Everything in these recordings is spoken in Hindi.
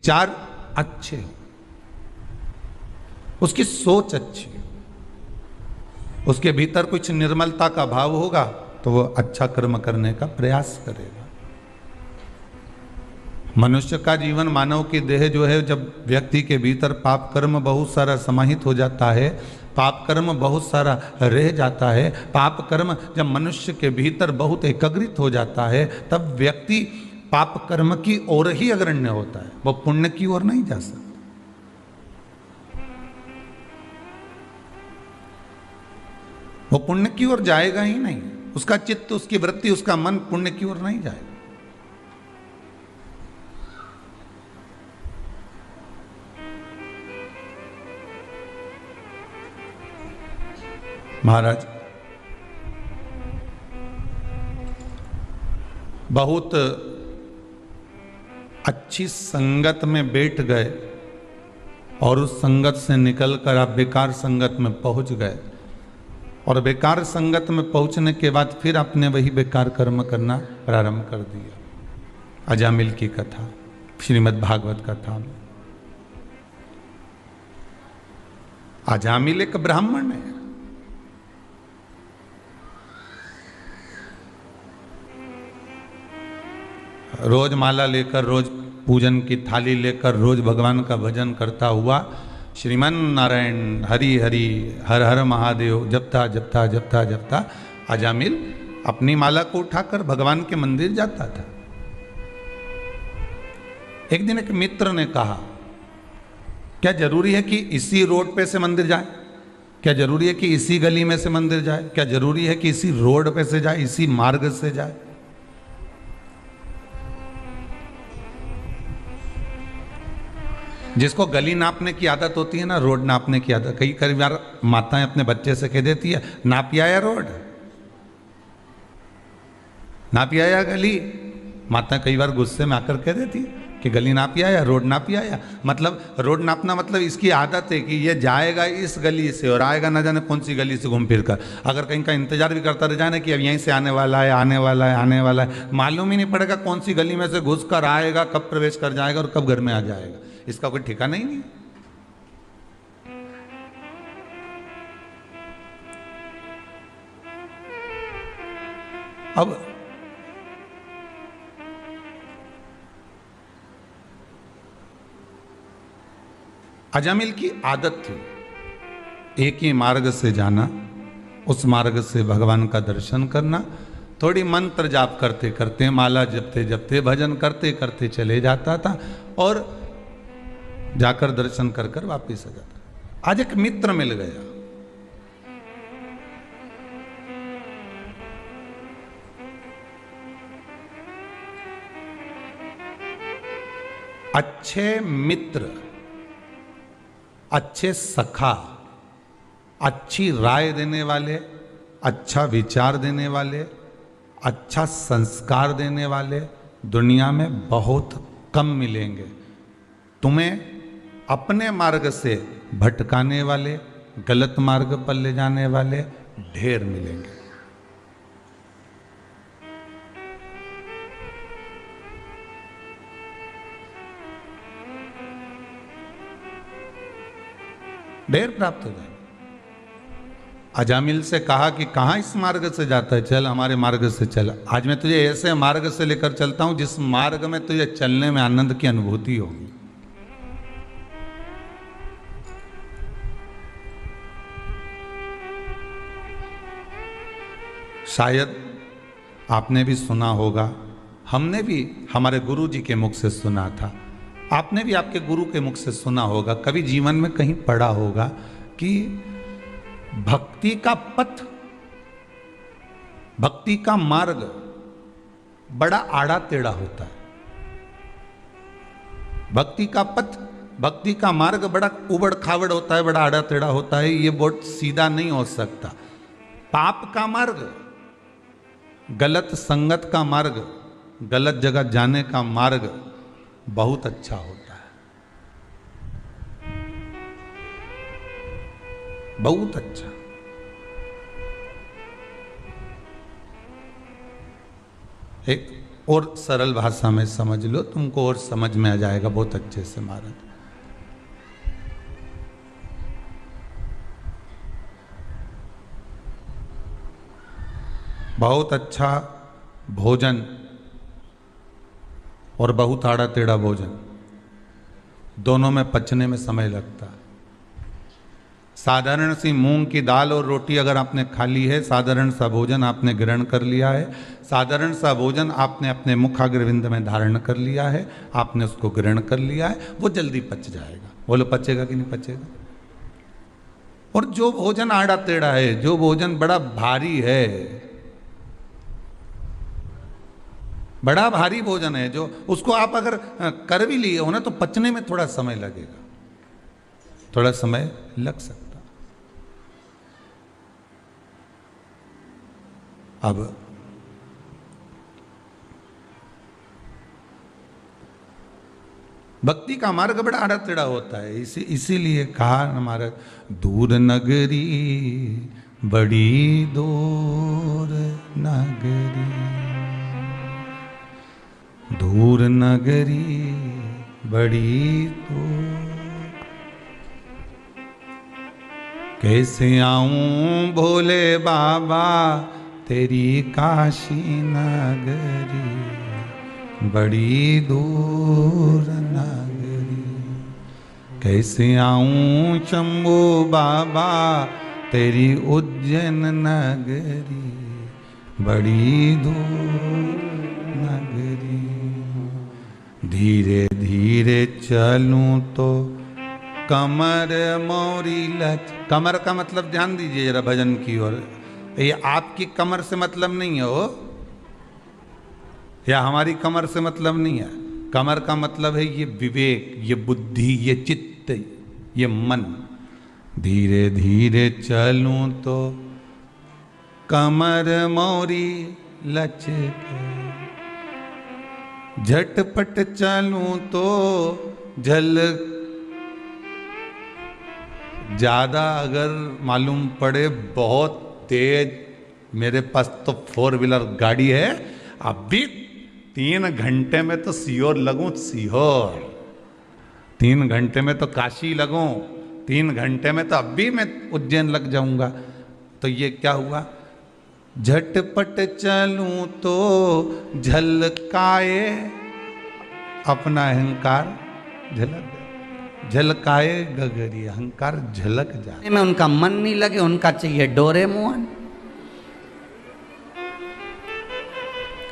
चार अच्छे हो, उसकी सोच अच्छी हो, उसके भीतर कुछ निर्मलता का भाव होगा तो वो अच्छा कर्म करने का प्रयास करेगा। मनुष्य का जीवन, मानव की देह जो है, जब व्यक्ति के भीतर पाप कर्म बहुत सारा समाहित हो जाता है, पाप कर्म बहुत सारा रह जाता है, पाप कर्म जब मनुष्य के भीतर बहुत एकाग्रित हो जाता है, तब व्यक्ति पाप कर्म की ओर ही अग्रण्य होता है, वो पुण्य की ओर नहीं जा सकता। वो पुण्य की ओर जाएगा ही नहीं, उसका चित्त, उसकी वृत्ति, उसका मन पुण्य की ओर नहीं जाएगा। महाराज बहुत अच्छी संगत में बैठ गए और उस संगत से निकलकर आप बेकार संगत में पहुंच गए, और बेकार संगत में पहुंचने के बाद फिर आपने वही बेकार कर्म करना प्रारंभ कर दिया। अजामिल की कथा, श्रीमद् भागवत कथा में अजामिल एक ब्राह्मण है, रोज माला लेकर, रोज पूजन की थाली लेकर, रोज भगवान का भजन करता हुआ श्रीमन नारायण हरि हरि हर हर महादेव जपता जपता जपता जपता अजामिल अपनी माला को उठाकर भगवान के मंदिर जाता था। एक दिन एक मित्र ने कहा, क्या जरूरी है कि इसी रोड पे से मंदिर जाए? क्या जरूरी है कि इसी गली में से मंदिर जाए? क्या जरूरी है कि इसी रोड पे से जाए, इसी मार्ग से जाए? जिसको गली नापने की आदत होती है ना, रोड नापने की आदत, कई बार माताएं अपने बच्चे से कह देती है, नापिया या रोड, नापिया या गली। माता कई बार गुस्से में आकर कह देती है कि गली नापिया या रोड नापिया या, मतलब रोड नापना मतलब इसकी आदत है कि ये जाएगा इस गली से और आएगा ना जाने कौन सी गली से घूम फिर कर। अगर कहीं का इंतजार भी करता रह जाए ना कि अब यहीं से आने वाला है, आने वाला है, आने वाला है, मालूम ही नहीं पड़ेगा कौन सी गली में से घुस कर आएगा, कब प्रवेश कर जाएगा और कब घर में आ जाएगा, इसका कोई ठिकाना ही नहीं। अब अजामिल की आदत थी एक ही मार्ग से जाना, उस मार्ग से भगवान का दर्शन करना, थोड़ी मंत्र जाप करते करते, माला जपते जपते, भजन करते करते चले जाता था और जाकर दर्शन कर कर वापिस आ जाता। आज एक मित्र मिल गया, अच्छे मित्र, अच्छे सखा, अच्छी राय देने वाले, अच्छा विचार देने वाले, अच्छा संस्कार देने वाले दुनिया में बहुत कम मिलेंगे। तुम्हें अपने मार्ग से भटकाने वाले, गलत मार्ग पर ले जाने वाले ढेर मिलेंगे। ढेर प्राप्त हो जाए। अजामिल से कहा कि कहाँ इस मार्ग से जाता है, चल हमारे मार्ग से चल। आज मैं तुझे ऐसे मार्ग से लेकर चलता हूं जिस मार्ग में तुझे चलने में आनंद की अनुभूति होगी। शायद आपने भी सुना होगा, हमने भी हमारे गुरु जी के मुख से सुना था, आपने भी आपके गुरु के मुख से सुना होगा, कभी जीवन में कहीं पढ़ा होगा कि भक्ति का पथ, भक्ति का मार्ग बड़ा आड़ा टेढ़ा होता है। भक्ति का पथ, भक्ति का मार्ग बड़ा उबड़ खाबड़ होता है, बड़ा आड़ा टेढ़ा होता है, ये बहुत सीधा नहीं हो सकता। पाप का मार्ग, गलत संगत का मार्ग, गलत जगह जाने का मार्ग बहुत अच्छा होता है, बहुत अच्छा। एक और सरल भाषा में समझ लो, तुमको और समझ में आ जाएगा बहुत अच्छे से महाराज। बहुत अच्छा भोजन और बहुत आड़ा टेढ़ा भोजन, दोनों में पचने में समय लगता है। साधारण सी मूंग की दाल और रोटी अगर आपने खा ली है, साधारण सा भोजन आपने ग्रहण कर लिया है, साधारण सा भोजन आपने अपने मुखाग्रविंद में धारण कर लिया है, आपने उसको ग्रहण कर लिया है, वो जल्दी पच जाएगा। बोलो पचेगा कि नहीं पचेगा? और जो भोजन आड़ा टेढ़ा है, जो भोजन बड़ा भारी है, बड़ा भारी भोजन है, जो उसको आप अगर कर भी लिए हो ना तो पचने में थोड़ा समय लगेगा, थोड़ा समय लग सकता। अब भक्ति का मार्ग बड़ा आड़ा टेढ़ा होता है, इसीलिए कहा हमारा, दूर नगरी बड़ी दूर नगरी, दूर नगरी बड़ी दूर, कैसे आऊं भोले बाबा तेरी काशी नगरी, बड़ी दूर नगरी, कैसे आऊं शंभू बाबा तेरी उज्जैन नगरी, बड़ी दूर नगरी, धीरे धीरे चलूं तो कमर मोरी लच। कमर का मतलब ध्यान दीजिए जरा भजन की ओर, ये आपकी कमर से मतलब नहीं है हो, या हमारी कमर से मतलब नहीं है। कमर का मतलब है ये विवेक, ये बुद्धि, ये चित्त, ये मन। धीरे धीरे चलूं तो कमर मोरी लचके, झटपट चलूं तो झल, ज्यादा अगर मालूम पड़े बहुत तेज, मेरे पास तो 4 व्हीलर गाड़ी है, अभी 3 घंटे में तो सीहोर लगूं, सीहोर 3 घंटे में तो काशी लगूं, 3 घंटे में तो अभी मैं उज्जैन लग जाऊंगा। तो ये क्या हुआ? झटपट चलूं तो झलकाए अपना अहंकार, झलकाए गगरी, अहंकार झलक जाए। में उनका मन नहीं लगे, उनका चाहिए डोरेमोन,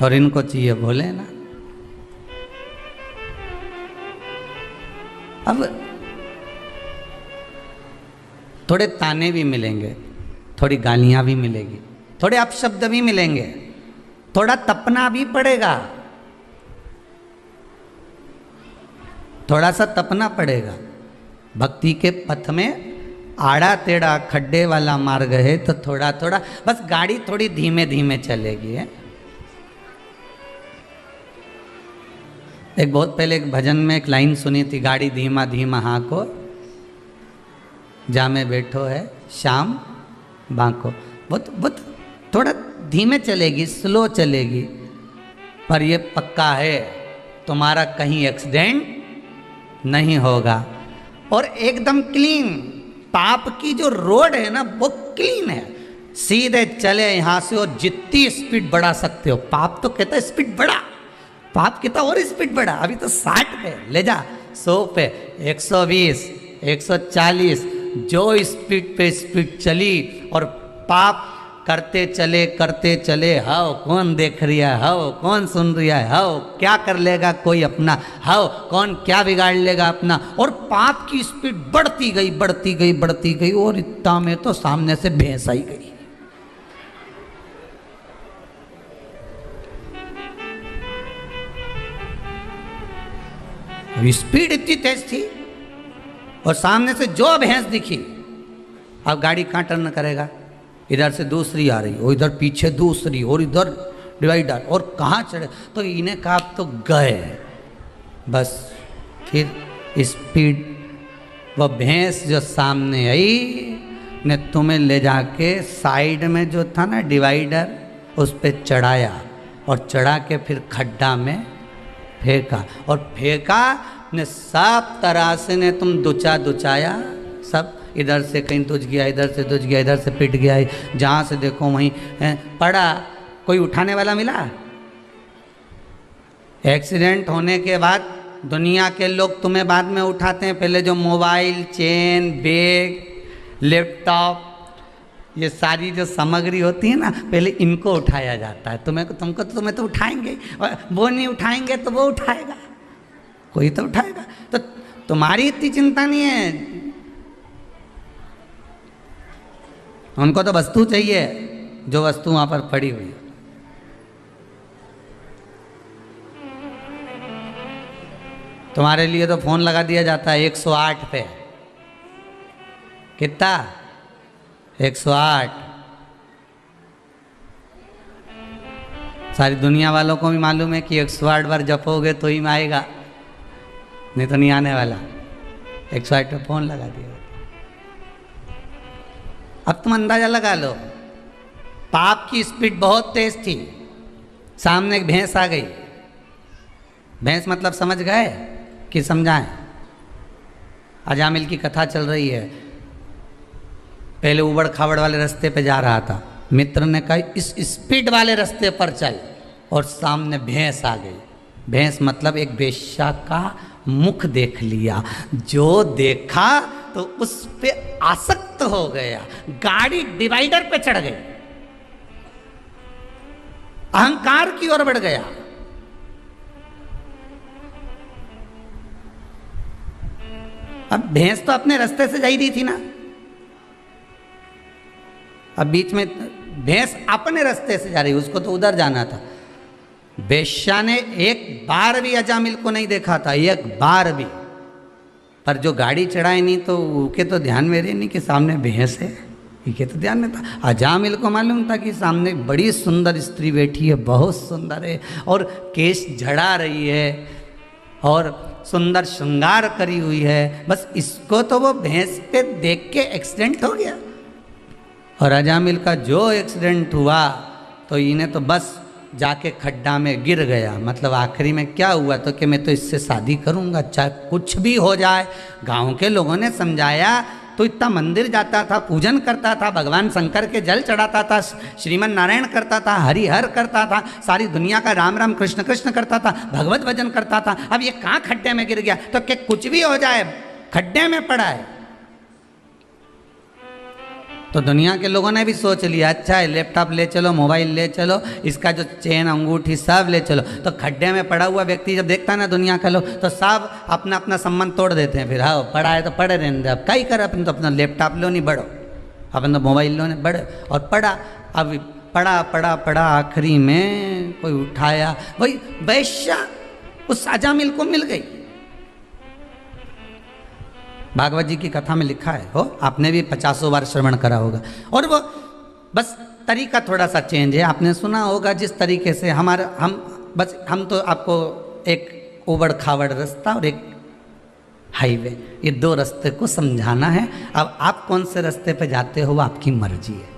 और इनको चाहिए भोलेनाथ। अब थोड़े ताने भी मिलेंगे, थोड़ी गालियां भी मिलेगी, थोड़े अपशब्द भी मिलेंगे, थोड़ा तपना भी पड़ेगा, थोड़ा सा तपना पड़ेगा। भक्ति के पथ में आड़ा टेढ़ा खड्डे वाला मार्ग है, तो थोड़ा थोड़ा बस गाड़ी थोड़ी धीमे धीमे चलेगी है। एक बहुत पहले एक भजन में एक लाइन सुनी थी, गाड़ी धीमा धीमा हाँको, जा में बैठो है शाम बांको। बहुत थोड़ा धीमे चलेगी, स्लो चलेगी, पर ये पक्का है तुम्हारा कहीं एक्सीडेंट नहीं होगा। और एकदम क्लीन, पाप की जो रोड है ना वो क्लीन है, सीधे चले यहाँ से और जितनी स्पीड बढ़ा सकते हो। पाप तो कहता है स्पीड बढ़ा, पाप कहता और स्पीड बढ़ा, अभी तो 60 पे ले जा, 100 पे, 120, 140, जो स्पीड पे स्पीड चली और पाप करते चले हाओ कौन देख रहा है, हाओ कौन सुन रहा है, हाओ क्या कर लेगा कोई अपना, हाओ कौन क्या बिगाड़ लेगा अपना। और पाप की स्पीड बढ़ती गई बढ़ती गई बढ़ती गई, और इतना में तो सामने से भैंस आई गई। स्पीड इतनी तेज थी और सामने से जो भैंस दिखी, अब गाड़ी कहाँ टर्न करेगा, इधर से दूसरी आ रही, और इधर पीछे दूसरी, और इधर डिवाइडर, और कहाँ चढ़े। तो इन्हें कहा तो गए बस। फिर स्पीड, वह भैंस जो सामने आई ने तुम्हें ले जाके साइड में जो था ना डिवाइडर, उस पर चढ़ाया, और चढ़ा के फिर खड्डा में फेंका, और फेंका ने सब तरह से ने तुम दुचाया, सब इधर से कहीं दुच गया, इधर से दुच गया, इधर से पिट गया, जहाँ से देखो वहीं पड़ा। कोई उठाने वाला मिला? एक्सीडेंट होने के बाद दुनिया के लोग तुम्हें बाद में उठाते हैं, पहले जो मोबाइल, चेन, बैग, लैपटॉप, ये सारी जो सामग्री होती है ना, पहले इनको उठाया जाता है। तुम्हें तो उठाएंगे, और वो नहीं उठाएंगे तो वो उठाएगा, कोई तो उठाएगा। तो तुम्हारी इतनी चिंता नहीं है, उनको तो वस्तु चाहिए, जो वस्तु वहां पर पड़ी हुई है। तुम्हारे लिए तो फोन लगा दिया जाता है 108 पे। कितना? 108। सारी दुनिया वालों को भी मालूम है कि 108 बार जपोगे तो ही में आएगा, नहीं तो नहीं आने वाला। 108 पे फोन लगा दिया। अब तुम अंदाजा लगा लो, पाप की स्पीड बहुत तेज थी। सामने एक भैंस आ गई। भैंस मतलब समझ गए कि समझाएं? अजामिल की कथा चल रही है। पहले उबड़ खाबड़ वाले रास्ते पे जा रहा था, मित्र ने कहा इस स्पीड वाले रास्ते पर चल, और सामने भैंस आ गई। भैंस मतलब एक वेश्या का मुख देख लिया। जो देखा तो उस पे आसक्त हो गया, गाड़ी डिवाइडर पे चढ़ गई, अहंकार की ओर बढ़ गया। अब भैंस तो अपने रास्ते से जा ही रही थी ना, अब बीच में भैंस अपने रास्ते से जा रही, उसको तो उधर जाना था। वेश्या ने एक बार भी अजामिल को नहीं देखा था, एक बार भी। पर जो गाड़ी चढ़ाए नहीं तो उनके तो ध्यान में रहे नहीं कि सामने भैंस है, इनके तो ध्यान में था। अजामिल को मालूम था कि सामने बड़ी सुंदर स्त्री बैठी है, बहुत सुंदर है, और केश झड़ा रही है और सुंदर श्रृंगार करी हुई है। बस इसको तो वो भैंस पे देख के एक्सीडेंट हो गया। और अजामिल का जो एक्सीडेंट हुआ तो इन्हें तो बस जाके खड्डा में गिर गया। मतलब आखिरी में क्या हुआ तो कि मैं तो इससे शादी करूंगा, चाहे कुछ भी हो जाए। गांव के लोगों ने समझाया तो इतना मंदिर जाता था, पूजन करता था, भगवान शंकर के जल चढ़ाता था, श्रीमन नारायण करता था, हरिहर करता था, सारी दुनिया का राम राम कृष्ण कृष्ण करता था, भगवत भजन करता था। अब ये कहाँ खड्डे में गिर गया तो कि कुछ भी हो जाए खड्डे में पड़ा है। तो दुनिया के लोगों ने भी सोच लिया अच्छा है, लैपटॉप ले चलो, मोबाइल ले चलो, इसका जो चेन अंगूठी सब ले चलो। तो खड्डे में पड़ा हुआ व्यक्ति जब देखता है ना दुनिया का लोग, तो सब अपना अपना संबंध तोड़ देते हैं। फिर हाँ पड़ा है तो पड़े रहने दे, अब क्या ही कर, अपन तो अपना लैपटॉप लो नहीं बढ़ो, अपन तो मोबाइल लो नहीं बढ़े। और पड़ा, अब पड़ा पड़ा पड़ा, आखिरी में कोई उठाया, वही वैश्या उस अजामिल को मिल गई। भागवत जी की कथा में लिखा है, हो आपने भी 50 बार श्रवण करा होगा। और वो बस तरीका थोड़ा सा चेंज है। आपने सुना होगा जिस तरीके से हम तो आपको एक उबड़ खाबड़ रास्ता और एक हाईवे, ये दो रास्ते को समझाना है। अब आप कौन से रास्ते पे जाते हो वो आपकी मर्जी है।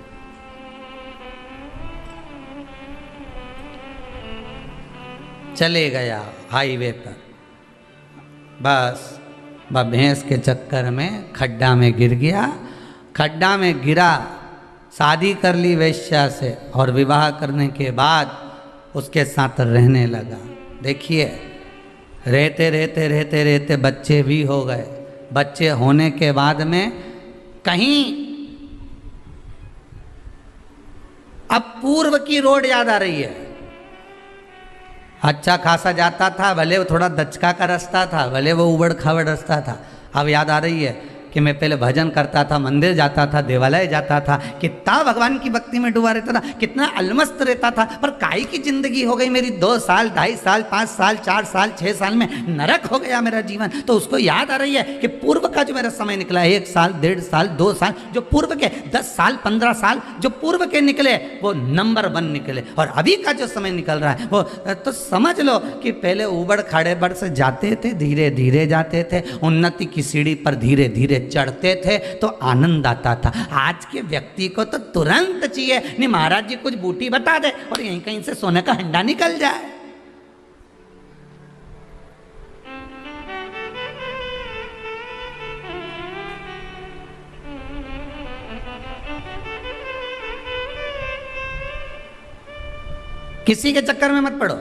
चले गया हाईवे पर, बस भैंस के चक्कर में खड्डा में गिर गया। खड्डा में गिरा, शादी कर ली वेश्या से, और विवाह करने के बाद उसके साथ रहने लगा। देखिए रहते रहते रहते रहते बच्चे भी हो गए। बच्चे होने के बाद में कहीं अब पूर्व की रोड याद आ रही है। अच्छा खासा जाता था, भले वो थोड़ा दचका का रास्ता था, भले वो उबड़ खाबड़ रास्ता था। अब याद आ रही है कि मैं पहले भजन करता था, मंदिर जाता था, देवालय जाता था, कितना भगवान की भक्ति में डूबा रहता था, कितना अलमस्त रहता था। पर काई की जिंदगी हो गई मेरी 2 साल, 2.5 साल, 5 साल, 4 साल, 6 साल में नरक हो गया मेरा जीवन। तो उसको याद आ रही है कि पूर्व का जो मेरा समय निकला है, 1 साल, 1.5 साल, 2 साल, जो पूर्व के 10 साल, 15 साल जो पूर्व के निकले वो नंबर 1 निकले। और अभी का जो समय निकल रहा है वो तो समझ लो कि पहले उबड़ खाड़े बड़ से जाते थे, धीरे धीरे जाते थे, उन्नति की सीढ़ी पर धीरे धीरे चढ़ते थे तो आनंद आता था। आज के व्यक्ति को तो तुरंत चाहिए, नहीं महाराज जी कुछ बूटी बता दे और यहीं कहीं से सोने का हंडा निकल जाए। किसी के चक्कर में मत पड़ो।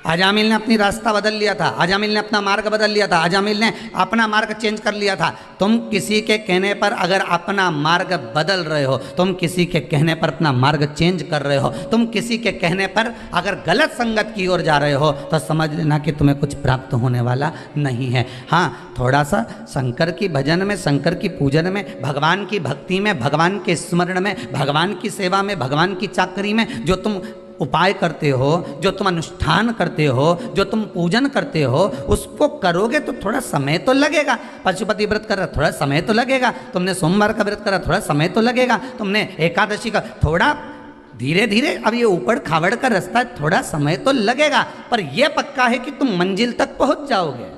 अजामिल ने अपनी रास्ता बदल लिया था, अजामिल ने अपना मार्ग बदल लिया था, अजामिल ने अपना मार्ग चेंज कर लिया था। तुम किसी के कहने पर अगर अपना मार्ग बदल रहे हो, तुम किसी के कहने पर अपना मार्ग चेंज कर रहे हो, तुम किसी के कहने पर अगर गलत संगत की ओर जा रहे हो, तो समझ लेना कि तुम्हें कुछ प्राप्त होने वाला नहीं है। हाँ, थोड़ा सा शंकर की भजन में, शंकर की पूजन में, भगवान की भक्ति में, भगवान के स्मरण में, भगवान की सेवा में, भगवान की चाकरी में जो तुम उपाय करते हो, जो तुम अनुष्ठान करते हो, जो तुम पूजन करते हो, उसको करोगे तो थोड़ा समय तो लगेगा। पशुपति व्रत कर रहा, थोड़ा समय तो लगेगा। तुमने सोमवार का व्रत करा, थोड़ा समय तो लगेगा। तुमने एकादशी का, थोड़ा धीरे धीरे, अब ये ऊपर खावड़ का रास्ता है, थोड़ा समय तो लगेगा, पर यह पक्का है कि तुम मंजिल तक पहुंच जाओगे।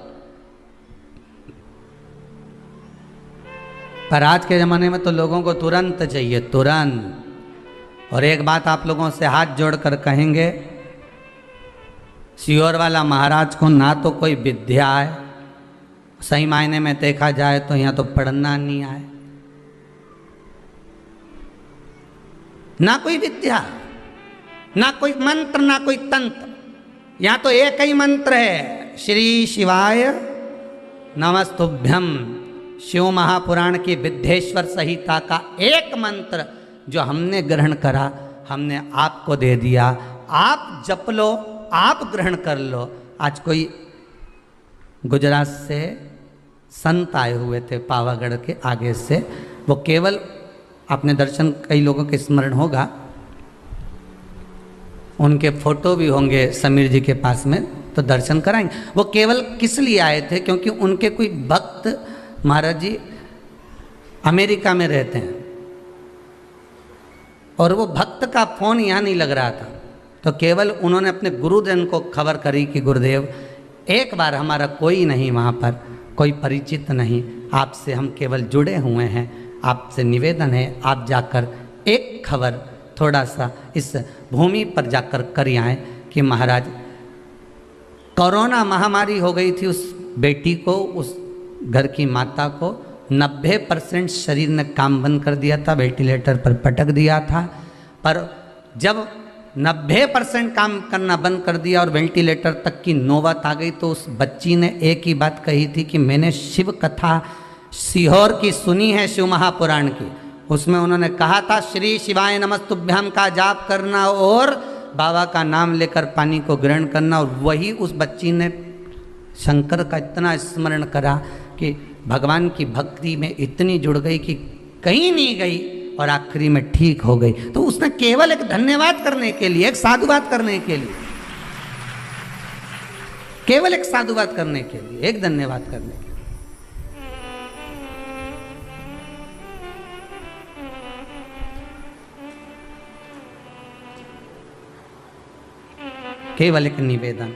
पर आज के जमाने में तो लोगों को तुरंत चाहिए, तुरंत। और एक बात आप लोगों से हाथ जोड़कर कहेंगे, सीहोर वाला महाराज को ना तो कोई विद्या है, सही मायने में देखा जाए तो यहाँ तो पढ़ना नहीं आए, ना कोई विद्या, ना कोई मंत्र, ना कोई तंत्र। यहाँ तो एक ही मंत्र है, श्री शिवाय नमस्तुभ्यम। शिव महापुराण की विद्येश्वर संहिता का एक मंत्र जो हमने ग्रहण करा, हमने आपको दे दिया, आप जप लो, आप ग्रहण कर लो। आज कोई गुजरात से संत आए हुए थे पावागढ़ के आगे से, वो केवल, आपने दर्शन कई लोगों के स्मरण होगा, उनके फोटो भी होंगे समीर जी के पास में, तो दर्शन कराएंगे। वो केवल किस लिए आए थे, क्योंकि उनके कोई भक्त महाराज जी अमेरिका में रहते हैं और वो भक्त का फोन यहाँ नहीं लग रहा था, तो केवल उन्होंने अपने गुरुजन को खबर करी कि गुरुदेव एक बार, हमारा कोई नहीं वहाँ पर, कोई परिचित नहीं, आपसे हम केवल जुड़े हुए हैं, आपसे निवेदन है आप जाकर एक खबर थोड़ा सा इस भूमि पर जाकर कर आएँ कि महाराज कोरोना महामारी हो गई थी उस बेटी को, उस घर की माता को 90% शरीर ने काम बंद कर दिया था, वेंटिलेटर पर पटक दिया था। पर जब 90% काम करना बंद कर दिया और वेंटिलेटर तक की नौबत आ गई, तो उस बच्ची ने एक ही बात कही थी कि मैंने शिव कथा सीहोर की सुनी है, शिव महापुराण की। उसमें उन्होंने कहा था श्री शिवाय नमस्तुभ्यम का जाप करना और बाबा का नाम लेकर पानी को ग्रहण करना। और वही उस बच्ची ने शंकर का इतना स्मरण करा कि भगवान की भक्ति में इतनी जुड़ गई कि कहीं नहीं गई और आखिरी में ठीक हो गई। तो उसने केवल एक धन्यवाद करने के लिए, एक साधुवाद करने के लिए, केवल एक साधुवाद करने के लिए, एक धन्यवाद करने के लिए, केवल एक निवेदन।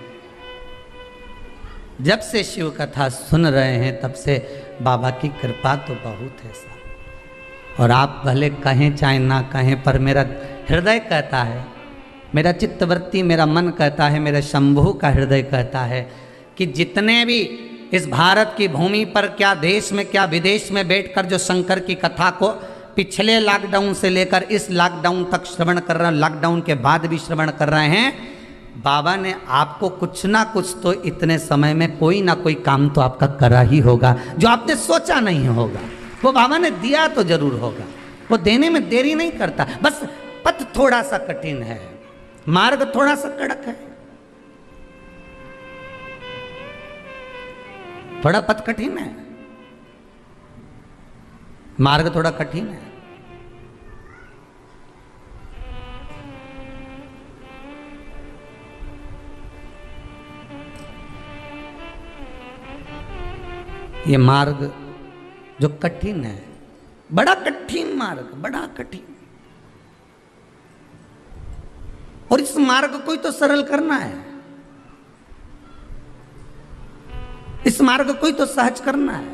जब से शिव कथा सुन रहे हैं तब से बाबा की कृपा तो बहुत है साहब। और आप भले कहें चाहे ना कहें, पर मेरा हृदय कहता है, मेरा चित्तवृत्ति, मेरा मन कहता है, मेरे शंभू का हृदय कहता है कि जितने भी इस भारत की भूमि पर, क्या देश में क्या विदेश में बैठकर जो शंकर की कथा को पिछले लॉकडाउन से लेकर इस लॉकडाउन तक श्रवण कर रहे हैं, लॉकडाउन के बाद भी श्रवण कर रहे हैं, बाबा ने आपको कुछ ना कुछ तो इतने समय में कोई ना कोई काम तो आपका करा ही होगा, जो आपने सोचा नहीं होगा, वो बाबा ने दिया तो जरूर होगा। वो देने में देरी नहीं करता, बस पथ थोड़ा सा कठिन है, मार्ग थोड़ा सा कड़क है, थोड़ा पथ कठिन है, मार्ग थोड़ा कठिन है। ये मार्ग जो कठिन है, बड़ा कठिन मार्ग, बड़ा कठिन, और इस मार्ग को ही तो सरल करना है, इस मार्ग को ही तो सहज करना है।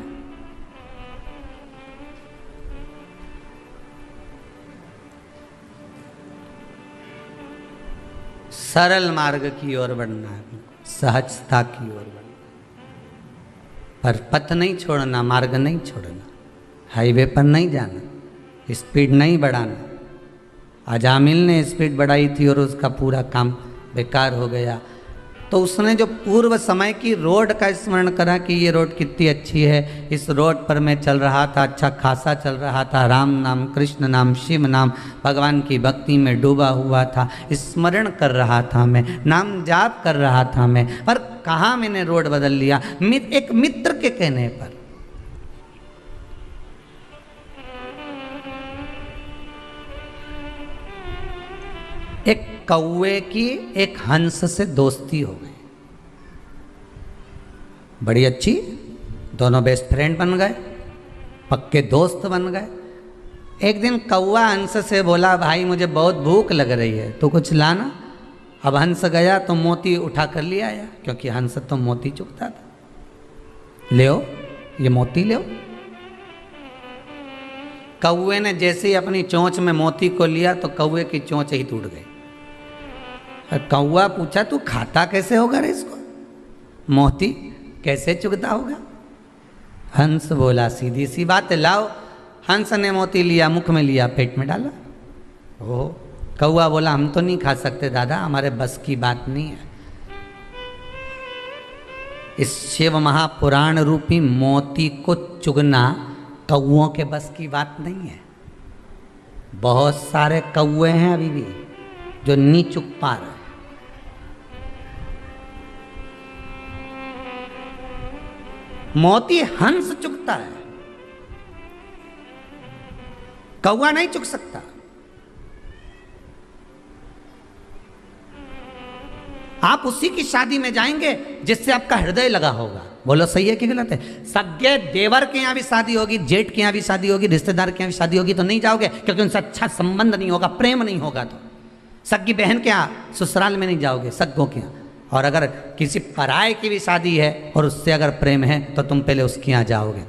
सरल मार्ग की ओर बढ़ना है, सहजता की ओर बढ़ना, पर पथ नहीं छोड़ना, मार्ग नहीं छोड़ना, हाईवे पर नहीं जाना, स्पीड नहीं बढ़ाना। अजामिल ने स्पीड बढ़ाई थी और उसका पूरा काम बेकार हो गया। तो उसने जो पूर्व समय की रोड का स्मरण करा कि ये रोड कितनी अच्छी है, इस रोड पर मैं चल रहा था, अच्छा खासा चल रहा था, राम नाम, कृष्ण नाम, शिव नाम, भगवान की भक्ति में डूबा हुआ था, स्मरण कर रहा था मैं, नाम जाप कर रहा था मैं, पर कहाँ मैंने रोड बदल लिया, एक मित्र के कहने पर। एक कौवे की एक हंस से दोस्ती हो गई, बड़ी अच्छी, दोनों बेस्ट फ्रेंड बन गए, पक्के दोस्त बन गए। एक दिन कौवा हंस से बोला, भाई मुझे बहुत भूख लग रही है, तो कुछ लाना। अब हंस गया तो मोती उठा कर ले आया, क्योंकि हंस तो मोती चुगता था। ले ये मोती ले। कौवे ने जैसे ही अपनी चोंच में मोती को लिया तो कौवे की चोंच ही टूट गई। कौवा पूछा, तू खाता कैसे होगा रे इसको, मोती कैसे चुगता होगा? हंस बोला, सीधी सी बात है, लाओ। हंस ने मोती लिया, मुख में लिया, पेट में डाला। ओह, कौवा बोला, हम तो नहीं खा सकते दादा, हमारे बस की बात नहीं है। इस शिव महापुराण रूपी मोती को चुगना कौओं के बस की बात नहीं है। बहुत सारे कौवे हैं अभी भी जो नहीं चुग पा रहे। मोती हंस चुगता है, कौवा नहीं चुग सकता। आप उसी की शादी में जाएंगे जिससे आपका हृदय लगा होगा। बोलो सही है कि गलत है? सगे देवर के यहाँ भी शादी होगी, जेठ के यहाँ भी शादी होगी, रिश्तेदार के यहाँ भी शादी होगी तो नहीं जाओगे, क्योंकि उनसे अच्छा संबंध नहीं होगा, प्रेम नहीं होगा। तो सगी बहन के यहाँ ससुराल में नहीं जाओगे, सग्गों के यहाँ। और अगर किसी पराये की भी शादी है और उससे अगर प्रेम है तो तुम पहले उसके यहाँ जाओगे।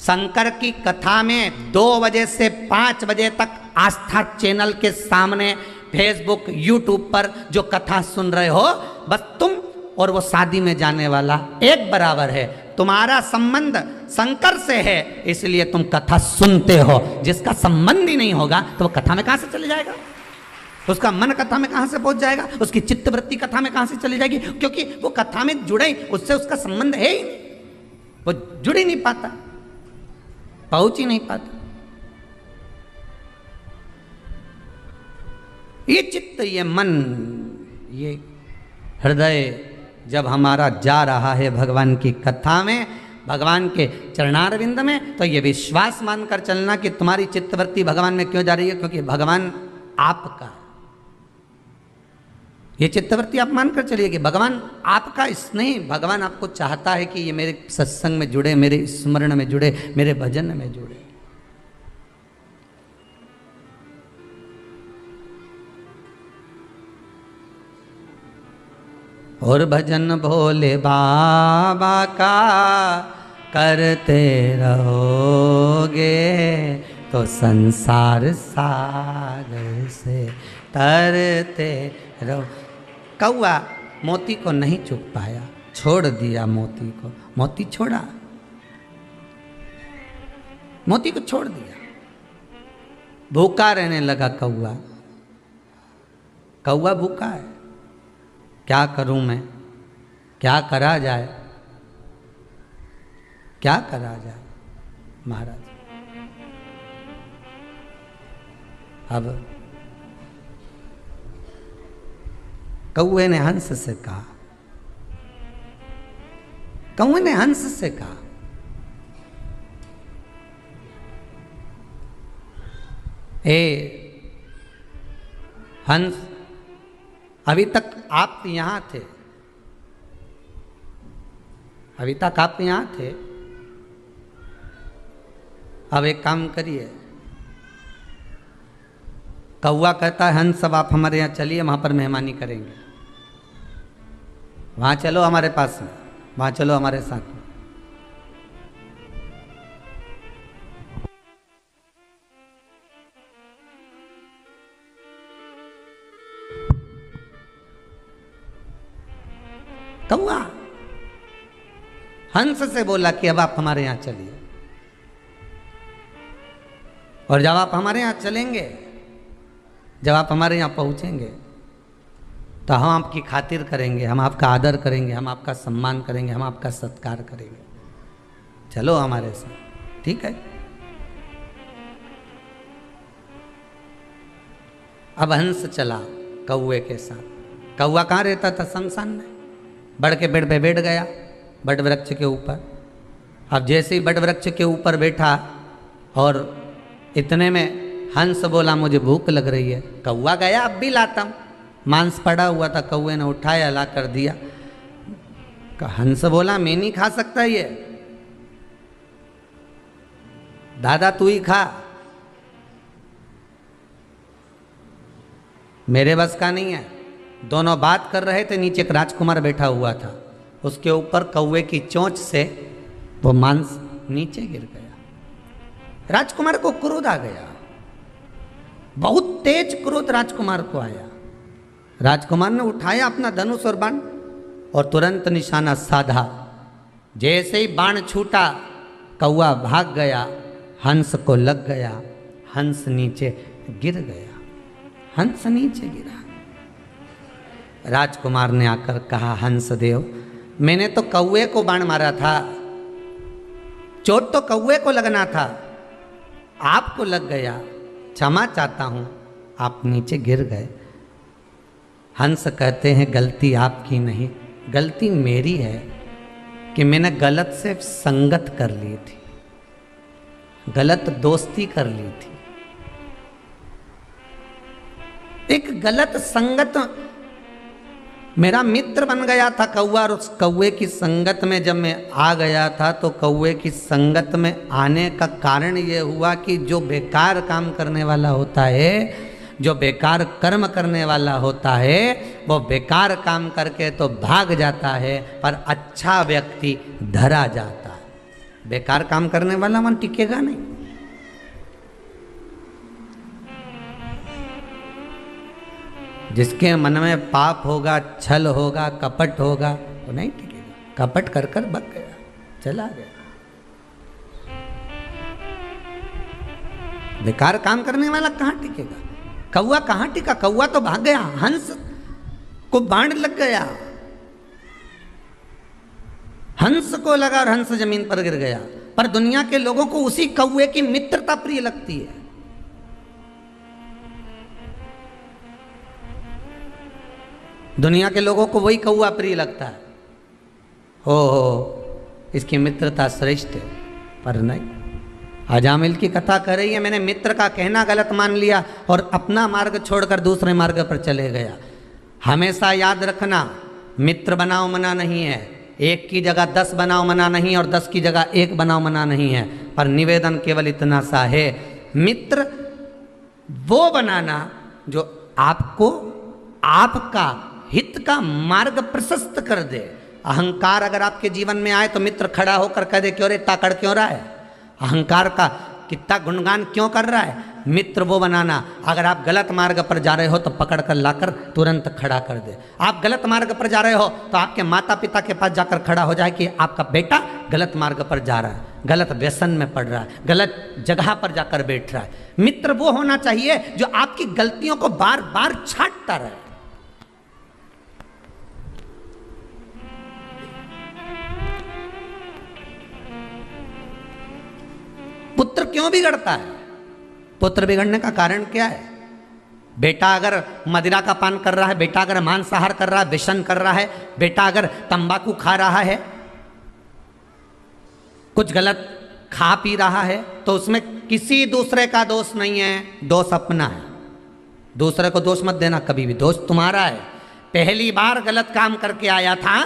शंकर की कथा में 2 बजे से 5 बजे तक आस्था चैनल के सामने फेसबुक, यूट्यूब पर जो कथा सुन रहे हो, बस तुम और वो शादी में जाने वाला एक बराबर है। तुम्हारा संबंध शंकर से है, इसलिए तुम कथा सुनते हो। जिसका संबंध ही नहीं होगा तो वो कथा में कहां से चले जाएगा? उसका मन कथा में कहां से पहुंच जाएगा? उसकी चित्तवृत्ति कथा में कहां से चली जाएगी? क्योंकि वो कथा में जुड़े, उससे उसका संबंध है ही नहीं, वो जुड़ ही नहीं पाता, पहुंच ही नहीं पाता। ये चित्त, ये मन, ये हृदय जब हमारा जा रहा है भगवान की कथा में, भगवान के चरणारविंद में, तो ये विश्वास मानकर चलना कि तुम्हारी चित्तवृत्ति भगवान में क्यों जा रही है, क्योंकि भगवान आपका। ये चित्तवृत्ति आप मानकर चलिए कि भगवान आपका स्नेह, भगवान आपको चाहता है कि ये मेरे सत्संग में जुड़े, मेरे स्मरण में जुड़े, मेरे भजन में जुड़े। और भजन भोले बाबा का करते रहोगे तो संसार सागर से तरते रहो। कौआ मोती को नहीं चुग पाया, छोड़ दिया मोती को। मोती छोड़ा, मोती को छोड़ दिया, भूखा रहने लगा कौआ। कौआ भूखा है, क्या करूं मैं, क्या करा जाए, क्या करा जाए महाराज। अब कौए ने हंस से कहा, कौए ने हंस से कहा, ए हंस, अभी तक आप यहां थे, अभी तक आप यहां थे, अब एक काम करिए। कौआ कहता है, हंस सब आप हमारे यहाँ चलिए, वहां पर मेहमानी करेंगे, वहां चलो हमारे पास में, वहां चलो हमारे साथ में। कौवा हंस से बोला कि अब आप हमारे यहाँ चलिए, और जब आप हमारे यहाँ चलेंगे, जब आप हमारे यहाँ पहुँचेंगे तो हम आपकी खातिर करेंगे, हम आपका आदर करेंगे, हम आपका सम्मान करेंगे, हम आपका सत्कार करेंगे, चलो हमारे साथ। ठीक है। अब हंस चला कौवे के साथ। कौवा कहाँ रहता था? शमशान में। बड़ के पेड़ पे बैठ गया, बट वृक्ष के ऊपर। अब जैसे ही बट वृक्ष के ऊपर बैठा और इतने में हंस बोला मुझे भूख लग रही है। कौवा गया अब भी लाता हूँ, मांस पड़ा हुआ था, कौवे ने उठाया ला कर दिया। हंस बोला मैं नहीं खा सकता ये, दादा तू ही खा, मेरे बस का नहीं है। दोनों बात कर रहे थे, नीचे एक राजकुमार बैठा हुआ था, उसके ऊपर कौवे की चोंच से वो मांस नीचे गिर गया। राजकुमार को क्रोध आ गया, बहुत तेज क्रोध राजकुमार को आया। राजकुमार ने उठाया अपना धनुष और बाण और तुरंत निशाना साधा। जैसे ही बाण छूटा कौवा भाग गया, हंस को लग गया, हंस नीचे गिर गया, हंस नीचे गिरा। राजकुमार ने आकर कहा हंस देव मैंने तो कौवे को बाण मारा था, चोट तो कौवे को लगना था, आपको लग गया, क्षमा चाहता हूं, आप नीचे गिर गए। हंस कहते हैं गलती आपकी नहीं, गलती मेरी है कि मैंने गलत से संगत कर ली थी, गलत दोस्ती कर ली थी। एक गलत संगत, मेरा मित्र बन गया था कौवा, और उस कौवे की संगत में जब मैं आ गया था तो कौवे की संगत में आने का कारण ये हुआ कि जो बेकार काम करने वाला होता है, जो बेकार कर्म करने वाला होता है, वो बेकार काम करके तो भाग जाता है, पर अच्छा व्यक्ति धरा जाता है। बेकार काम करने वाला मन टिकेगा नहीं। जिसके मन में पाप होगा, छल होगा, कपट होगा, वो नहीं टिकेगा। कपट कर कर बक गया, चला गया। बेकार काम करने वाला कहाँ टिकेगा? कौवा कहाँ टिका? कौवा तो भाग गया, हंस को बाण लग गया, हंस को लगा और हंस जमीन पर गिर गया। पर दुनिया के लोगों को उसी कौवे की मित्रता प्रिय लगती है। दुनिया के लोगों को वही कौवा प्रिय लगता है। हो इसकी मित्रता श्रेष्ठ है, पर नहीं। अजामिल की कथा कर रही है, मैंने मित्र का कहना गलत मान लिया और अपना मार्ग छोड़कर दूसरे मार्ग पर चले गया। हमेशा याद रखना, मित्र बनाओ मना नहीं है, एक की जगह 10 बनाओ मना नहीं, और 10 की जगह 1 बनाओ मना नहीं है। पर निवेदन केवल इतना सा है, मित्र वो बनाना जो आपको आपका हित का मार्ग प्रशस्त कर दे। अहंकार अगर आपके जीवन में आए तो मित्र खड़ा होकर कह दे क्यों रे ताकड़ क्यों रहा है, अहंकार का कितना गुणगान क्यों कर रहा है। मित्र वो बनाना, अगर आप गलत मार्ग पर जा रहे हो तो पकड़ कर लाकर तुरंत खड़ा कर दे। आप गलत मार्ग पर जा रहे हो तो आपके माता पिता के पास जाकर खड़ा हो जाए कि आपका बेटा गलत मार्ग पर जा रहा है, गलत व्यसन में पड़ रहा है, गलत जगह पर जाकर बैठ रहा है। मित्र वो होना चाहिए जो आपकी गलतियों को बार बार छांटता रहे। पुत्र क्यों बिगड़ता है? पुत्र बिगड़ने का कारण क्या है? बेटा अगर मदिरा का पान कर रहा है, बेटा अगर मांसाहार कर रहा है, व्यसन कर रहा है, बेटा अगर तंबाकू खा रहा है, कुछ गलत खा पी रहा है, तो उसमें किसी दूसरे का दोष नहीं है, दोष अपना है। दूसरे को दोष मत देना कभी भी, दोष तुम्हारा है। पहली बार गलत काम करके आया था,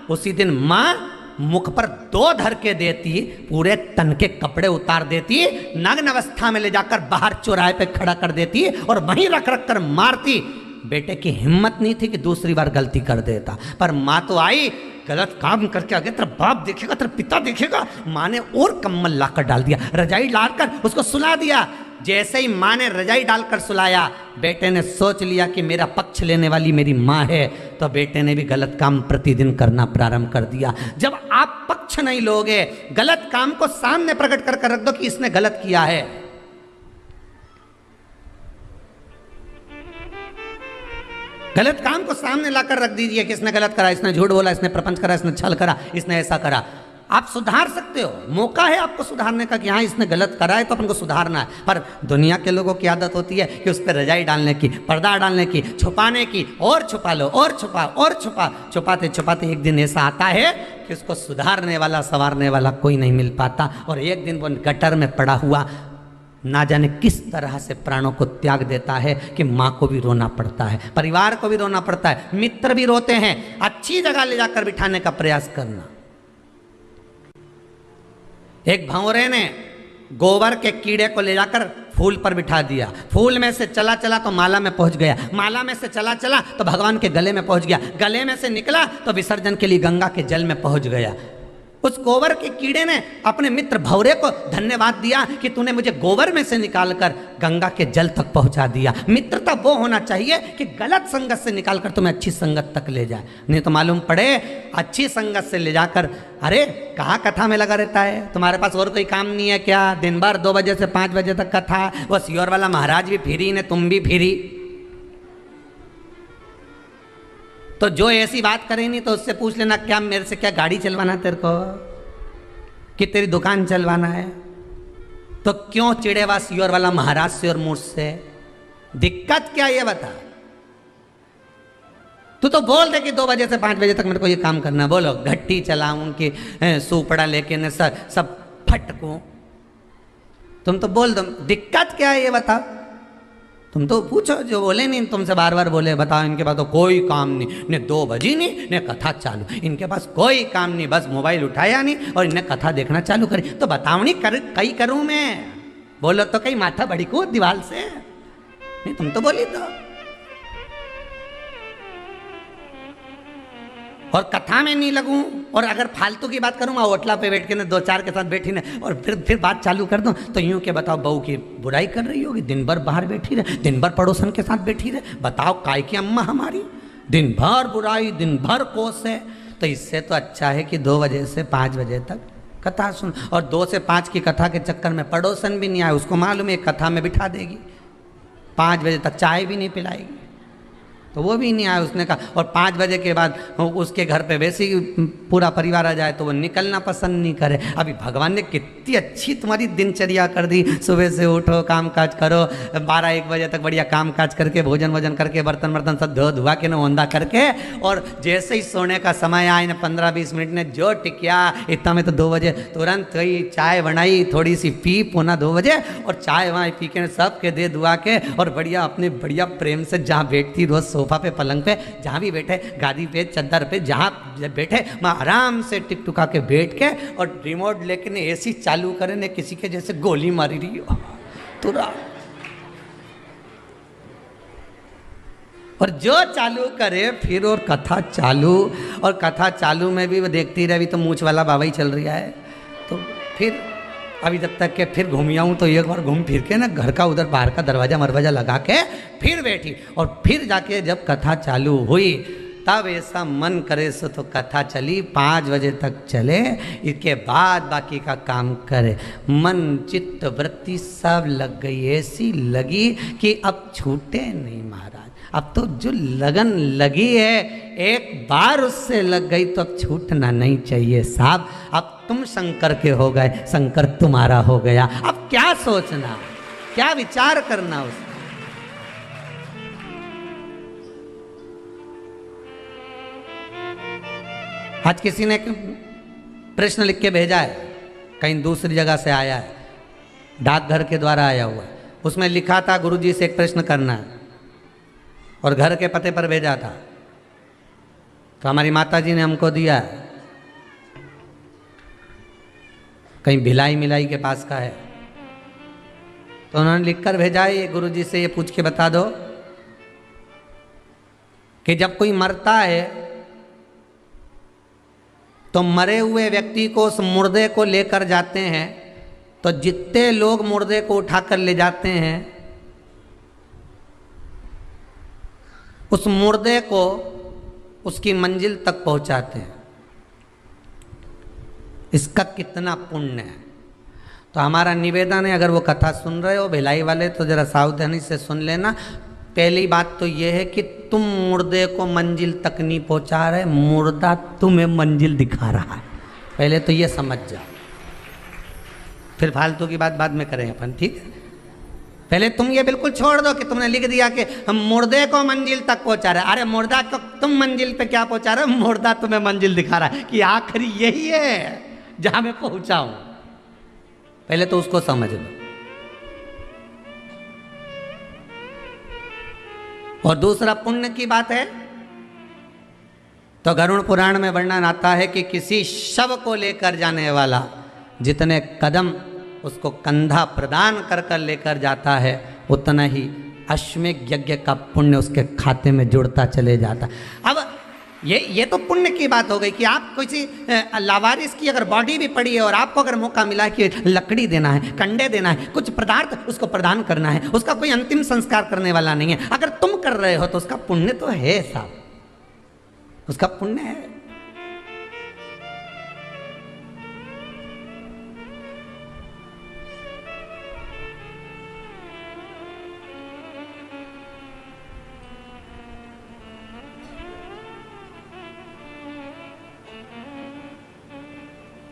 उसी दिन माँ मुख पर 2 धर के देती, पूरे तन के कपड़े उतार देती, नग्न अवस्था में ले जाकर बाहर चौराहे पे खड़ा कर देती और वहीं रख रख कर मारती। बेटे की हिम्मत नहीं थी कि दूसरी बार गलती कर देता, पर माँ तो आई, गलत काम करके आ गया, तेरा बाप देखेगा, तेरा पिता देखेगा। माँ ने और कम्बल लाकर डाल दिया, रजाई डालकर उसको सुला दिया। जैसे ही माँ ने रजाई डालकर सुलाया, बेटे ने सोच लिया कि मेरा पक्ष लेने वाली मेरी माँ है, तो बेटे ने भी गलत काम प्रतिदिन करना प्रारंभ कर दिया। जब आप पक्ष नहीं लोगे, गलत काम को सामने प्रकट कर रख दो कि इसने गलत किया है, गलत काम को सामने लाकर रख दीजिए कि इसने गलत करा, इसने झूठ बोला, इसने प्रपंच करा, इसने छल करा, इसने ऐसा करा। आप सुधार सकते हो, मौका है आपको सुधारने का कि हाँ इसने गलत करा है तो अपन को सुधारना है। पर दुनिया के लोगों की आदत होती है कि उस पर रजाई डालने की, पर्दा डालने की, छुपाने की, और छुपा लो और छुपा और छुपा, छुपाते छुपाते एक दिन ऐसा आता है कि उसको सुधारने वाला, संवारने वाला कोई नहीं मिल पाता, और एक दिन वो गटर में पड़ा हुआ ना जाने किस तरह से प्राणों को त्याग देता है कि माँ को भी रोना पड़ता है, परिवार को भी रोना पड़ता है, मित्र भी रोते हैं। अच्छी जगह ले जाकर बिठाने का प्रयास करना। एक भंवरे ने गोबर के कीड़े को ले जाकर फूल पर बिठा दिया, फूल में से चला चला तो माला में पहुंच गया, माला में से चला चला तो भगवान के गले में पहुंच गया, गले में से निकला तो विसर्जन के लिए गंगा के जल में पहुंच गया। उस गोबर के कीड़े ने अपने मित्र भंवरे को धन्यवाद दिया कि तूने मुझे गोबर में से निकालकर गंगा के जल तक पहुंचा दिया। मित्रता वो होना चाहिए कि गलत संगत से निकालकर तुम्हें अच्छी संगत तक ले जाए, नहीं तो मालूम पड़े अच्छी संगत से ले जाकर, अरे कहाँ कथा में लगा रहता है, तुम्हारे पास और कोई काम नहीं है क्या, दिन भर 2 बजे से 5 बजे तक कथा, वो सियोर वाला महाराज भी फ्री ने, तुम भी फ्री। तो जो ऐसी बात करे नहीं तो उससे पूछ लेना क्या मेरे से क्या गाड़ी चलवाना तेरे को, कि तेरी दुकान चलवाना है, तो क्यों चिड़ेवा सियोर वाला महाराज से और मुझसे, दिक्कत क्या ये बता। तू तो बोल दे कि 2 बजे से 5 बजे तक मेरे को ये काम करना, बोलो घट्टी चलाऊं कि सूपड़ा लेके न सब फटकूं, तुम तो बोल दो, दिक्कत क्या है ये बता। तुम तो पूछो, जो बोले नहीं तुमसे बार बार बोले, बताओ इनके पास तो कोई काम नहीं, ने 2 बजी नहीं ने कथा चालू, इनके पास कोई काम नहीं, बस मोबाइल उठाया नहीं और इन्हें कथा देखना चालू करी, तो बताओ नहीं कई करूं मैं, बोलो तो कहीं माथा भड़कू दीवार से, नहीं तुम तो बोली तो। और कथा में नहीं लगूं, और अगर फालतू की बात करूँ होटला पे बैठ के ना 2-4 के साथ बैठी ना और फिर बात चालू कर दूं, तो यूं के बताओ बहू की बुराई कर रही होगी, दिन भर बाहर बैठी रहे, दिन भर पड़ोसन के साथ बैठी रहे, बताओ काय की अम्मा हमारी, दिन भर बुराई, दिन भर कोस है। तो इससे तो अच्छा है कि 2 बजे से 5 बजे तक कथा सुन, और 2 से 5 की कथा के चक्कर में पड़ोसन भी नहीं आए, उसको मालूम है कथा में बिठा देगी, 5 बजे तक चाय भी नहीं पिलाएगी, तो वो भी नहीं आया। उसने कहा, और 5 बजे के बाद उसके घर पे वैसे ही पूरा परिवार आ जाए तो वो निकलना पसंद नहीं करे। अभी भगवान ने कितनी अच्छी तुम्हारी दिनचर्या कर दी, सुबह से उठो, काम काज करो, 12-1 बजे तक बढ़िया काम काज करके, भोजन वोजन करके, बर्तन वर्तन सब धो धुआ के न ओंधा करके, और जैसे ही सोने का समय आए न 15-20 मिनट ने जो टिकिया, इतना में तो 2 बजे तुरंत गई, चाय बनाई, थोड़ी सी पी, पौना 2 बजे, और चाय वाय पी के सब के दे दुआ के, और बढ़िया अपने बढ़िया प्रेम से जहाँ बैठती रोज सोफा पे, पलंग पे, जहाँ भी बैठे, गादी पे, चद्दर पे, जहाँ बैठे, मैं आराम से टिक टुका के बैठ के, और रिमोट लेके ने एसी चालू करे ने किसी के जैसे गोली मारी रही हो तुरंत, और जो चालू करे फिर, और कथा चालू, और कथा चालू में भी वो देखती रही, तो मूछ वाला बाबा ही चल रहा है, तो फिर अभी जब तक के फिर घूम आऊँ तो एक बार घूम फिर के ना घर का उधर बाहर का दरवाजा मरवाजा लगा के फिर बैठी, और फिर जाके जब कथा चालू हुई तब ऐसा मन करे सो तो कथा चली, 5 बजे तक चले, इसके बाद बाकी का काम करे। मन चित्त वृत्ति सब लग गई, ऐसी लगी कि अब छूटे नहीं महाराज, अब तो जो लगन लगी है एक बार उससे लग गई तो अब छूटना नहीं चाहिए साहब। अब तुम शंकर के हो गए, शंकर तुम्हारा हो गया, अब क्या सोचना, क्या विचार करना उसका। आज किसी ने प्रश्न लिख के भेजा है, कहीं दूसरी जगह से आया है, डाकघर के द्वारा आया हुआ, उसमें लिखा था गुरुजी से एक प्रश्न करना है, और घर के पते पर भेजा था, तो हमारी माता जी ने हमको दिया है, कहीं भिलाई मिलाई के पास का है, तो उन्होंने लिखकर भेजा है, गुरुजी से ये पूछ के बता दो कि जब कोई मरता है तो मरे हुए व्यक्ति को, उस मुर्दे को लेकर जाते हैं, तो जितने लोग मुर्दे को उठाकर ले जाते हैं, उस मुर्दे को उसकी मंजिल तक पहुंचाते हैं। इसका कितना पुण्य है। तो हमारा निवेदन है, अगर वो कथा सुन रहे हो भिलाई वाले, तो जरा सावधानी से सुन लेना। पहली बात तो ये है कि तुम मुर्दे को मंजिल तक नहीं पहुंचा रहे, मुर्दा तुम्हें मंजिल दिखा रहा है। पहले तो ये समझ जाओ, फिर फालतू की बात बाद में करें अपन, ठीक है। पहले तुम ये बिल्कुल छोड़ दो कि तुमने लिख दिया कि हम मुर्दे को मंजिल तक पहुंचा रहे। अरे मुर्दा को तुम मंजिल पे क्या पहुंचा रहे हो, मुर्दा तुम्हें मंजिल दिखा रहा है कि आखिरी यही है जहां मैं पहुंचा हूं। पहले तो उसको समझ लो। और दूसरा पुण्य की बात है तो गरुड़ पुराण में वर्णन आता है कि किसी शव को लेकर जाने वाला जितने कदम उसको कंधा प्रदान कर कर लेकर जाता है, उतना ही अश्वमेध यज्ञ का पुण्य उसके खाते में जुड़ता चले जाता। अब ये तो पुण्य की बात हो गई कि आप किसी लावारिस की अगर बॉडी भी पड़ी है और आपको अगर मौका मिला है कि लकड़ी देना है, कंडे देना है, कुछ पदार्थ उसको प्रदान करना है, उसका कोई अंतिम संस्कार करने वाला नहीं है, अगर तुम कर रहे हो तो उसका पुण्य तो है साहब, उसका पुण्य है।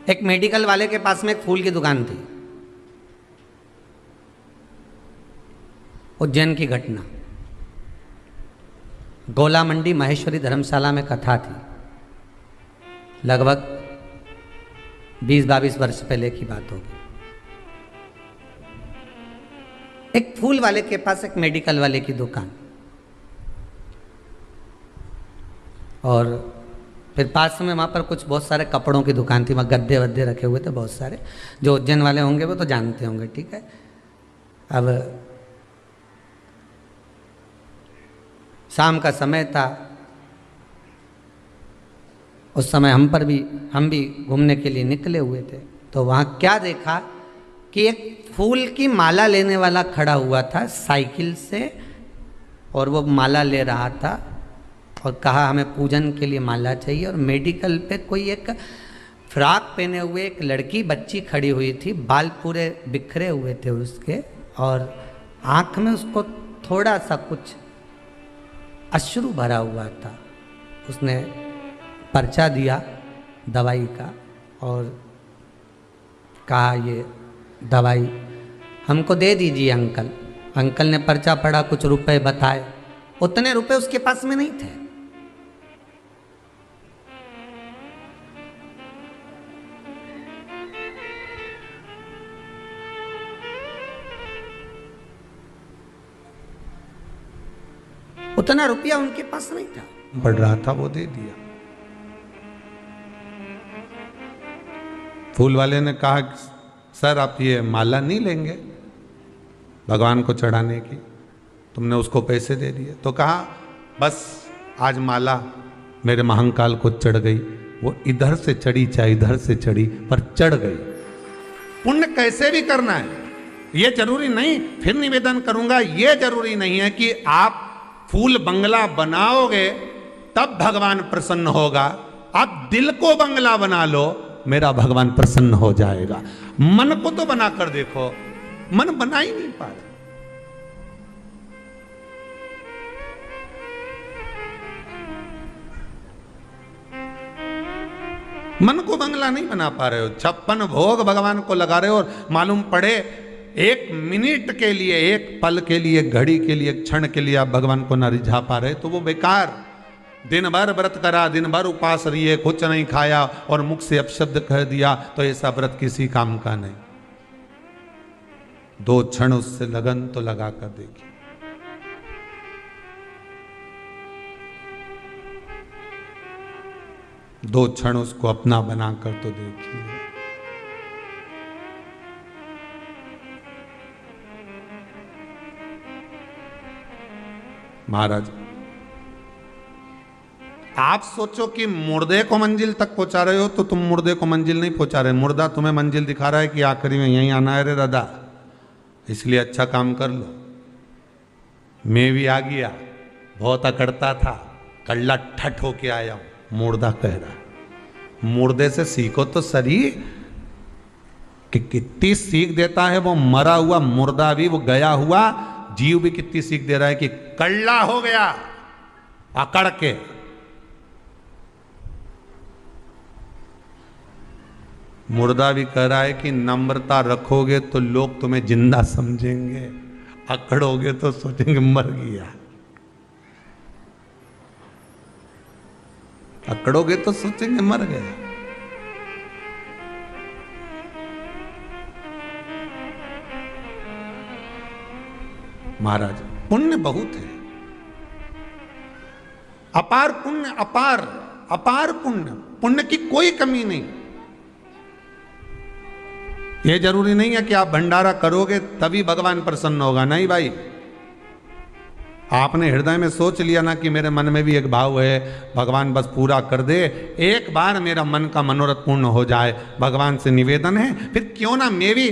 एक मेडिकल वाले के पास में एक फूल की दुकान थी। उज्जैन की घटना, गोला मंडी महेश्वरी धर्मशाला में कथा थी। लगभग 20-22 वर्ष पहले की बात होगी। एक फूल वाले के पास एक मेडिकल वाले की दुकान, और फिर पास में वहाँ पर कुछ बहुत सारे कपड़ों की दुकान थी। वहाँ गद्दे वद्दे रखे हुए थे बहुत सारे, जो उज्जैन वाले होंगे वो तो जानते होंगे, ठीक है। अब शाम का समय था, उस समय हम भी घूमने के लिए निकले हुए थे। तो वहाँ क्या देखा कि एक फूल की माला लेने वाला खड़ा हुआ था साइकिल से, और वो माला ले रहा था और कहा हमें पूजन के लिए माला चाहिए। और मेडिकल पे कोई एक फ्रॉक पहने हुए एक लड़की बच्ची खड़ी हुई थी, बाल पूरे बिखरे हुए थे उसके, और आँख में उसको थोड़ा सा कुछ अश्रु भरा हुआ था। उसने पर्चा दिया दवाई का और कहा ये दवाई हमको दे दीजिए अंकल। अंकल ने पर्चा पढ़ा, कुछ रुपए बताए, उतने रुपए उसके पास में नहीं थे। उतना रुपया उनके पास नहीं था, बढ़ रहा था वो दे दिया। फूल वाले ने कहा सर आप ये माला नहीं लेंगे भगवान को चढ़ाने की, तुमने उसको पैसे दे दिए। तो कहा बस आज माला मेरे महंकाल को चढ़ गई, वो इधर से चढ़ी चाहे इधर से चढ़ी पर चढ़ गई। पुण्य कैसे भी करना है, ये जरूरी नहीं। फिर निवेदन करूंगा, ये जरूरी नहीं है कि आप फूल बंगला बनाओगे तब भगवान प्रसन्न होगा। आप दिल को बंगला बना लो, मेरा भगवान प्रसन्न हो जाएगा। मन को तो बना कर देखो, मन बना ही नहीं पा रहा। मन को बंगला नहीं बना पा रहे हो, 56 भोग भगवान को लगा रहे हो, और मालूम पड़े 1 मिनट के लिए, 1 पल के लिए, घड़ी के लिए, क्षण के लिए आप भगवान को ना रिझा पा रहे तो वो बेकार। दिन भर व्रत करा, दिन भर उपास रहिए, कुछ नहीं खाया और मुख से अपशब्द कह दिया, तो ऐसा व्रत किसी काम का नहीं। 2 क्षण उससे लगन तो लगा कर देखिए। दो क्षण उसको अपना बनाकर तो देखिए। महाराज आप सोचो कि मुर्दे को मंजिल तक पहुंचा रहे हो तो तुम मुर्दे को मंजिल नहीं पहुंचा रहे, मुर्दा तुम्हें मंजिल दिखा रहा है कि आखिरी में यहीं आना है रे दादा, इसलिए अच्छा काम कर लो। मैं भी आ गया, बहुत अकड़ता था, कल्ला ठट होके आया हूं। मुर्दा कह रहा है, मुर्दे से सीखो तो सही कि कितनी सीख देता है वो मरा हुआ मुर्दा भी, वो गया हुआ जीव भी कितनी सीख दे रहा है कि कल्ला हो गया अकड़ के। मुर्दा भी कह रहा है कि नम्रता रखोगे तो लोग तुम्हें जिंदा समझेंगे, अकड़ोगे तो सोचेंगे मर गया। अकड़ोगे तो सोचेंगे मर गया। महाराज पुण्य बहुत है, अपार पुण्य, अपार अपार पुण्य, पुण्य की कोई कमी नहीं। यह जरूरी नहीं है कि आप भंडारा करोगे तभी भगवान प्रसन्न होगा, नहीं भाई। आपने हृदय में सोच लिया ना कि मेरे मन में भी एक भाव है, भगवान बस पूरा कर दे, एक बार मेरा मन का मनोरथ पूर्ण हो जाए, भगवान से निवेदन है, फिर क्यों ना मैं भी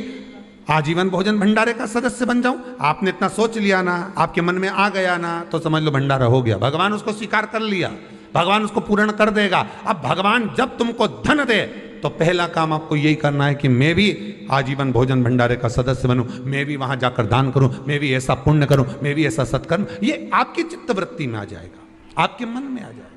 आजीवन भोजन भंडारे का सदस्य बन जाऊं। आपने इतना सोच लिया ना, आपके मन में आ गया ना, तो समझ लो भंडारा हो गया, भगवान उसको स्वीकार कर लिया, भगवान उसको पूर्ण कर देगा। अब भगवान जब तुमको धन दे तो पहला काम आपको यही करना है कि मैं भी आजीवन भोजन भंडारे का सदस्य बनूं, मैं भी वहां जाकर दान करूं, मैं भी ऐसा पुण्य करूं, मैं भी ऐसा सत्कर्म। ये आपकी चित्तवृत्ति में आ जाएगा, आपके मन में आ जाएगा।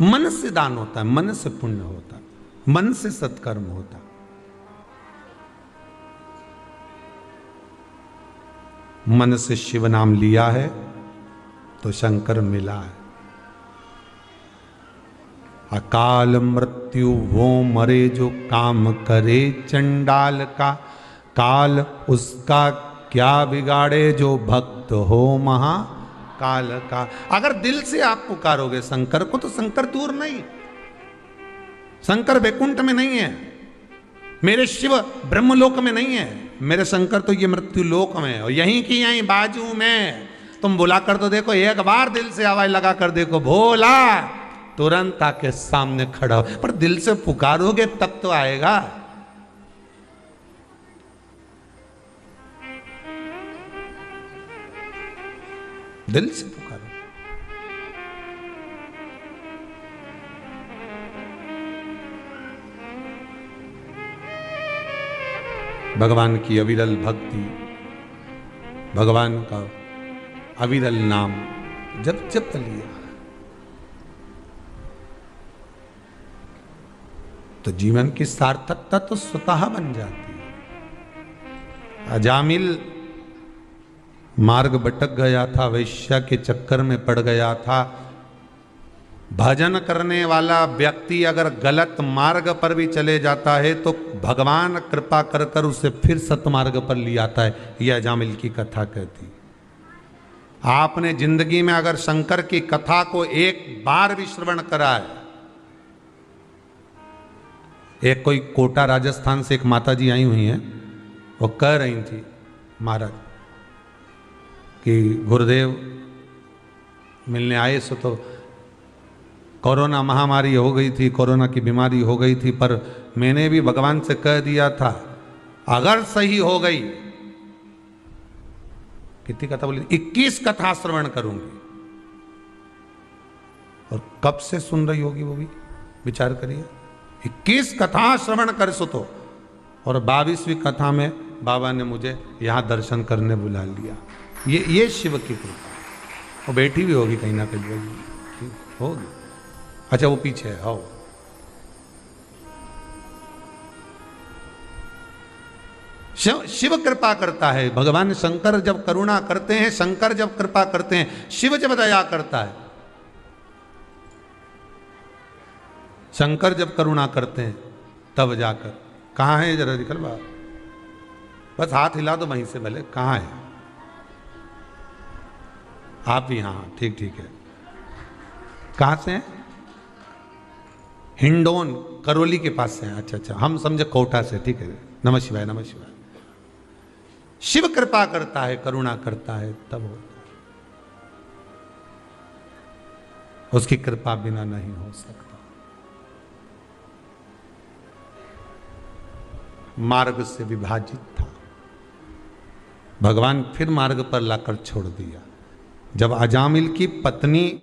मन से दान होता है, मन से पुण्य होता है, मन से सत्कर्म होता है। मन से शिव नाम लिया है तो शंकर मिला है। अकाल मृत्यु वो मरे जो काम करे चंडाल का, काल उसका क्या बिगाड़े जो भक्त हो महाकाल का। अगर दिल से आप पुकारोगे शंकर को तो शंकर दूर नहीं, शंकर वैकुंठ में नहीं है, मेरे शिव ब्रह्मलोक में नहीं है, मेरे शंकर तो ये मृत्यु लोक में है, और यहीं की यहीं बाजू में। तुम बुला कर तो देखो, एक बार दिल से आवाज लगा कर देखो, भोला, तुरंत आके सामने खड़ा हो। पर दिल से पुकारोगे तब तो आएगा। दिल से पुकारो। भगवान की अविरल भक्ति, भगवान का अविरल नाम जब जप लिया तो जीवन की सार्थकता तो स्वतः बन जाती है। अजामिल मार्ग भटक गया था, वैश्या के चक्कर में पड़ गया था। भजन करने वाला व्यक्ति अगर गलत मार्ग पर भी चले जाता है तो भगवान कृपा कर कर उसे फिर सतमार्ग पर ले आता है। यह अजामिल की कथा कहती। आपने जिंदगी में अगर शंकर की कथा को एक बार भी श्रवण करा है। एक कोई कोटा राजस्थान से एक माता जी आई हुई हैं, वो कह रही थी महाराज कि गुरुदेव मिलने आए सो तो कोरोना महामारी हो गई थी, कोरोना की बीमारी हो गई थी, पर मैंने भी भगवान से कह दिया था अगर सही हो गई, कितनी कथा बोली, 21 कथा श्रवण करूंगी। और कब से सुन रही होगी वो भी विचार करिए। 21 कथा श्रवण कर सो तो, और 22वीं कथा में बाबा ने मुझे यहां दर्शन करने बुला लिया। ये शिव की कृपा। वो बैठी भी होगी कहीं ना कहीं होगी। अच्छा वो पीछे है, आओ। शिव कृपा करता है। भगवान शंकर जब करुणा करते हैं, शंकर जब कृपा करते हैं, शिव जब दया करता है, शंकर जब करुणा करते हैं तब जाकर। कहां है जरा निकल बाहर, बस हाथ हिला दो वहीं से भले। कहां है आप भी? हाँ ठीक ठीक है। कहां से हैं? हिंडोन करौली के पास से हैं। अच्छा अच्छा, हम समझे कोटा से। ठीक है, नमः शिवाय नमः शिवाय। शिव कृपा करता है, करुणा करता है तब होता है। उसकी कृपा बिना नहीं हो सकता। मार्ग से विभाजित था। भगवान फिर मार्ग पर लाकर छोड़ दिया। जब अजामिल की पत्नी